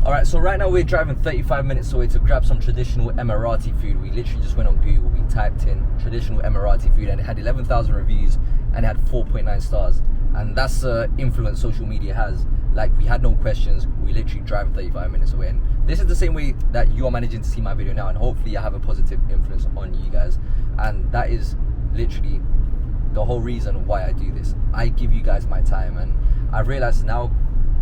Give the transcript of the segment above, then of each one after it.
All right, so right now we're driving 35 minutes away to grab some traditional Emirati food. We literally just went on Google, we typed in traditional Emirati food, and it had 11,000 reviews and it had 4.9 stars. And that's the influence social media has. Like, we had no questions, we literally drive 35 minutes away. And this is the same way that you are managing to see my video now, and hopefully I have a positive influence on you guys. And that is literally the whole reason why I do this. I give you guys my time, and I realize now,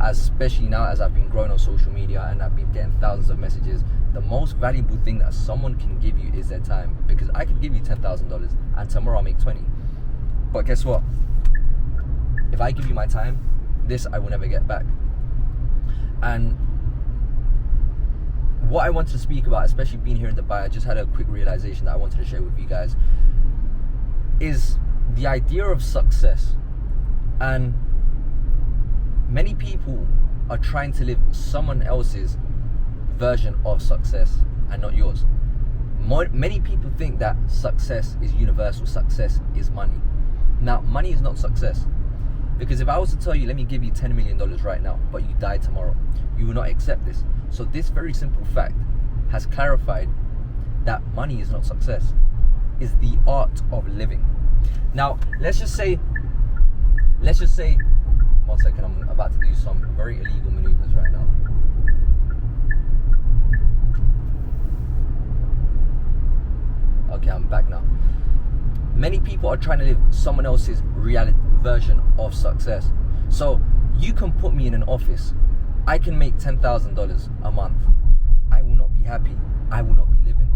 especially now as I've been growing on social media and I've been getting thousands of messages, the most valuable thing that someone can give you is their time. Because I could give you $10,000 and tomorrow I'll make 20. But guess what? If I give you my time, this I will never get back. And what I wanted to speak about, especially being here in Dubai, I just had a quick realization that I wanted to share with you guys, is the idea of success. And many people are trying to live someone else's version of success and not yours. Many people think that success is universal, success is money. Now, money is not success. Because if I was to tell you, let me give you $10 million right now, but you die tomorrow, you will not accept this. So this very simple fact has clarified that money is not success. It's the art of living. Now, let's just say, 1 second, I'm about to do some very illegal maneuvers right now. Okay, I'm back now. Many people are trying to live someone else's reality version of success. So you can put me in an office, I can make $10,000 a month. I will not be happy. I will not be living.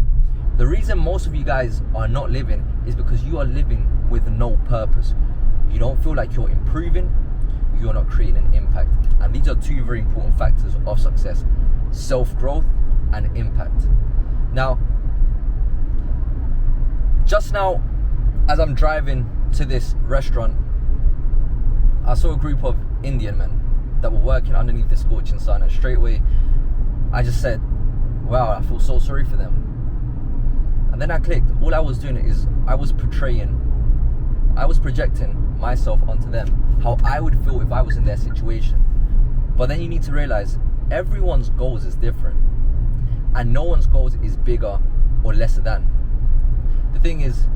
The reason most of you guys are not living is because you are living with no purpose. You don't feel like you're improving, you're not creating an impact. And these are two very important factors of success: self-growth and impact. Now, just now, as I'm driving to this restaurant, I saw a group of Indian men that were working underneath the scorching sun, and straight away I just said, wow, I feel so sorry for them. And then I clicked. All I was doing is I was projecting myself onto them, how I would feel if I was in their situation. But then you need to realize everyone's goals is different, and no one's goals is bigger or lesser than. The thing is,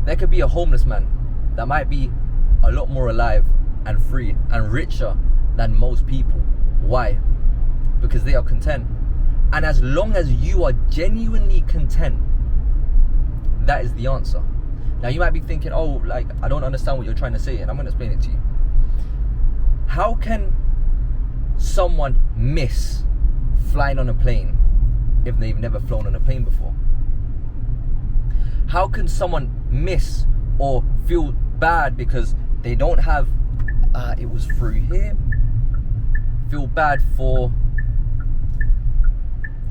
there could be a homeless man that might be a lot more alive and free and richer than most people. Why? Because they are content. And as long as you are genuinely content, that is the answer. Now you might be thinking, oh, like, I don't understand what you're trying to say, and I'm going to explain it to you. How can someone miss flying on a plane if they've never flown on a plane before? How can someone miss or feel bad because they don't have, it was through here, feel bad for,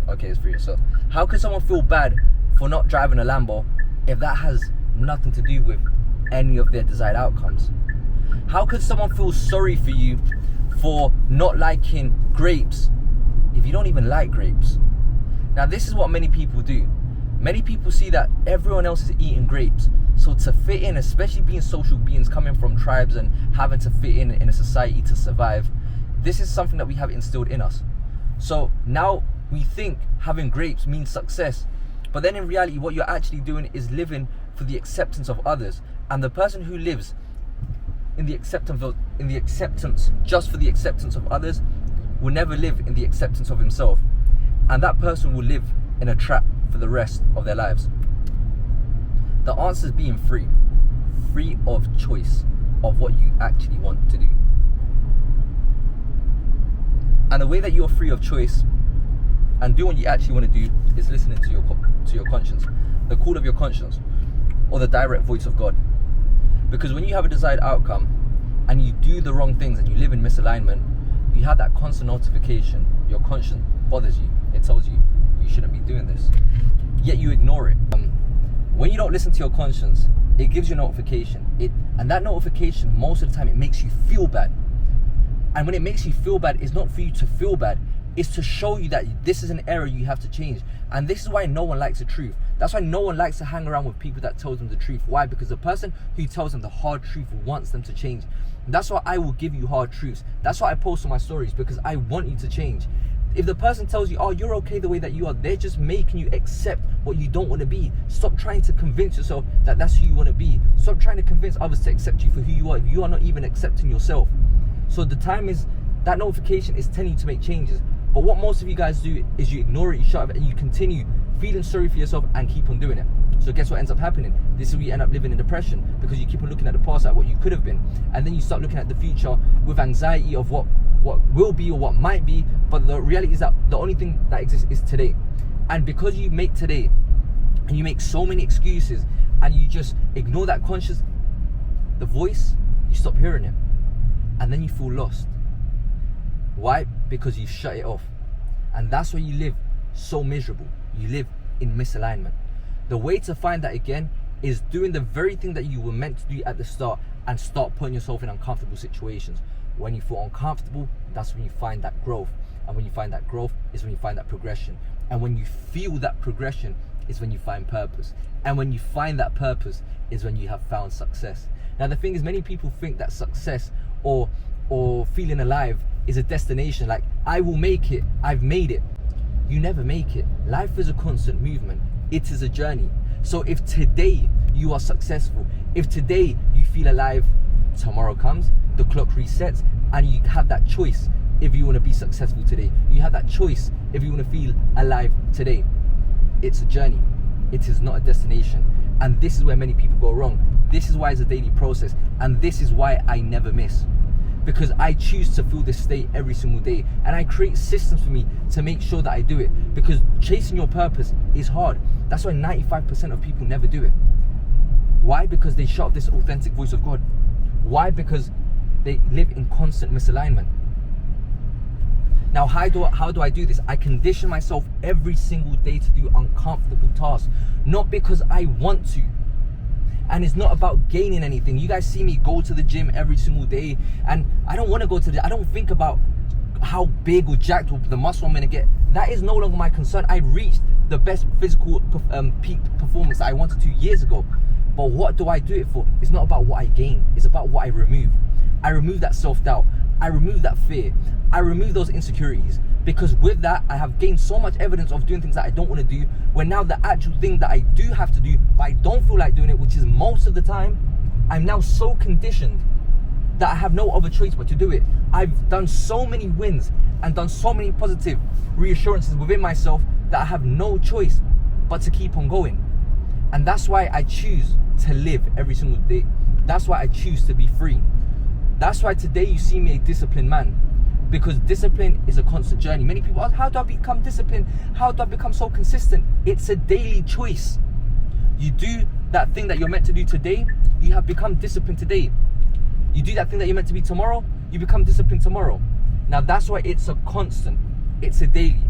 okay, it's through here. So how can someone feel bad for not driving a Lambo if that has nothing to do with any of their desired outcomes? How could someone feel sorry for you for not liking grapes if you don't even like grapes? Now, this is what many people do. Many people see that everyone else is eating grapes, so to fit in, especially being social beings coming from tribes and having to fit in a society to survive, this is something that we have instilled in us. So now we think having grapes means success, but then in reality what you're actually doing is living for the acceptance of others. And the person who lives in the acceptance just for the acceptance of others will never live in the acceptance of himself, and that person will live in a trap for the rest of their lives. The answer is being free of choice of what you actually want to do. And the way that you're free of choice and do what you actually want to do is listening to your conscience, the call of your conscience, or the direct voice of God. Because when you have a desired outcome and you do the wrong things and you live in misalignment, you have that constant notification. Your conscience bothers you. It tells you you shouldn't be doing this, yet you ignore it. When you don't listen to your conscience, it gives you a notification. And that notification, most of the time, it makes you feel bad. And when it makes you feel bad, it's not for you to feel bad. It's to show you that this is an error you have to change. And this is why no one likes the truth. That's why no one likes to hang around with people that tell them the truth. Why? Because the person who tells them the hard truth wants them to change. That's why I will give you hard truths. That's why I post on my stories, because I want you to change. If the person tells you, oh, you're okay the way that you are, they're just making you accept what you don't want to be. Stop trying to convince yourself that that's who you want to be. Stop trying to convince others to accept you for who you are if you are not even accepting yourself. So the time is, that notification is telling you to make changes. But what most of you guys do is you ignore it, you shut it, and you continue feeling sorry for yourself and keep on doing it. So guess what ends up happening? This is where you end up living in depression, because you keep on looking at the past, at what you could have been, and then you start looking at the future with anxiety of what will be or what might be. But the reality is that the only thing that exists is today. And because you make today, and you make so many excuses, and you just ignore that the voice, you stop hearing it, and then you feel lost. Why? Because you shut it off. And that's why you live so miserable. You live in misalignment. The way to find that again is doing the very thing that you were meant to do at the start, and start putting yourself in uncomfortable situations. When you feel uncomfortable, that's when you find that growth. And when you find that growth is when you find that progression. And when you feel that progression is when you find purpose. And when you find that purpose is when you have found success. Now the thing is, many people think that success or feeling alive is a destination, like I will make it, I've made it. You never make it. Life is a constant movement. It is a journey. So if today you are successful, if today you feel alive, tomorrow comes, the clock resets, and you have that choice if you want to be successful today. You have that choice if you want to feel alive today. It's a journey. It is not a destination. And this is where many people go wrong. This is why it's a daily process. And this is why I never miss. Because I choose to feel this state every single day, and I create systems for me to make sure that I do it. Because chasing your purpose is hard. That's why 95% of people never do it. Why? Because they shut off this authentic voice of God. Why? Because they live in constant misalignment. Now, how do I do this? I condition myself every single day to do uncomfortable tasks, not because I want to. And it's not about gaining anything. You guys see me go to the gym every single day, and I don't want to go to the, I don't think about how big or jacked the muscle I'm going to get. That is no longer my concern. I reached the best physical peak performance that I wanted to years ago. But what do I do it for? It's not about what I gain. It's about what I remove. I remove that self-doubt. I remove that fear. I remove those insecurities. Because with that, I have gained so much evidence of doing things that I don't want to do, when now the actual thing that I do have to do, but I don't feel like doing it, which is most of the time, I'm now so conditioned that I have no other choice but to do it. I've done so many wins and done so many positive reassurances within myself that I have no choice but to keep on going. And that's why I choose to live every single day. That's why I choose to be free. That's why today you see me a disciplined man. Because discipline is a constant journey. Many people ask, how do I become disciplined? How do I become so consistent? It's a daily choice. You do that thing that you're meant to do today, you have become disciplined today. You do that thing that you're meant to be tomorrow, you become disciplined tomorrow. Now that's why it's a constant. It's a daily.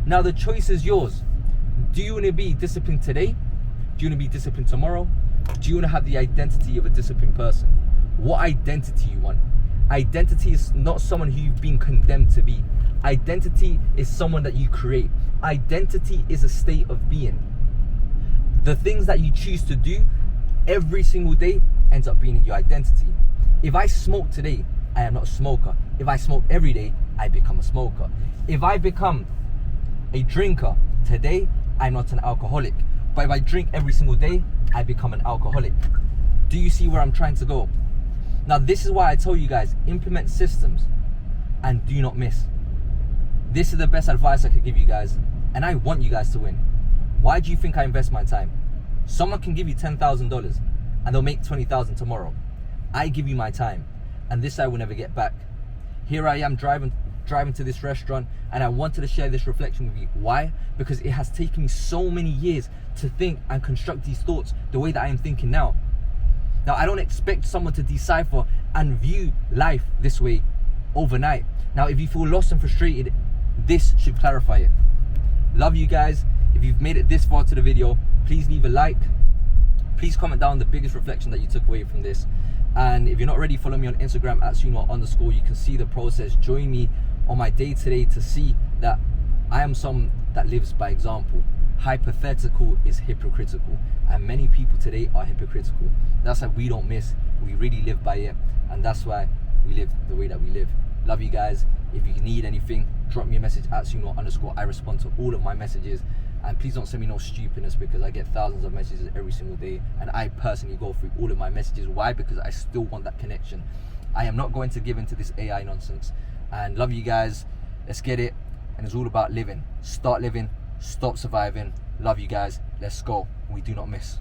Now the choice is yours. Do you want to be disciplined today? Do you want to be disciplined tomorrow? Do you want to have the identity of a disciplined person? What identity you want? Identity is not someone who you've been condemned to be. Identity is someone that you create. Identity is a state of being. The things that you choose to do every single day ends up being your identity. If I smoke today, I am not a smoker. If I smoke every day, I become a smoker. If I become a drinker today, I'm not an alcoholic. But if I drink every single day, I become an alcoholic. Do you see where I'm trying to go? Now this is why I tell you guys, implement systems and do not miss. This is the best advice I could give you guys, and I want you guys to win. Why do you think I invest my time? Someone can give you $10,000 and they'll make $20,000 tomorrow. I give you my time, and this I will never get back. Here I am driving to this restaurant, and I wanted to share this reflection with you. Why? Because it has taken me so many years to think and construct these thoughts the way that I am thinking now. Now, I don't expect someone to decipher and view life this way overnight. Now, if you feel lost and frustrated, this should clarify it. Love you guys. If you've made it this far to the video, please leave a like. Please comment down the biggest reflection that you took away from this. And if you're not already, follow me on Instagram at Suno_. You can see the process. Join me on my day-to-day to see that I am someone that lives by example. Hypothetical is hypocritical, and many people today are hypocritical. That's why we don't miss. We really live by it, and that's why we live the way that we live. Love you guys. If you need anything, drop me a message at Suno_. I respond to all of my messages. And please don't send me no stupidness, because I get thousands of messages every single day, and I personally go through all of my messages. Why? Because I still want that connection. I am not going to give into this AI nonsense. And love you guys. Let's get it. And it's all about living. Start living. Stop surviving. Love you guys. Let's go. We do not miss.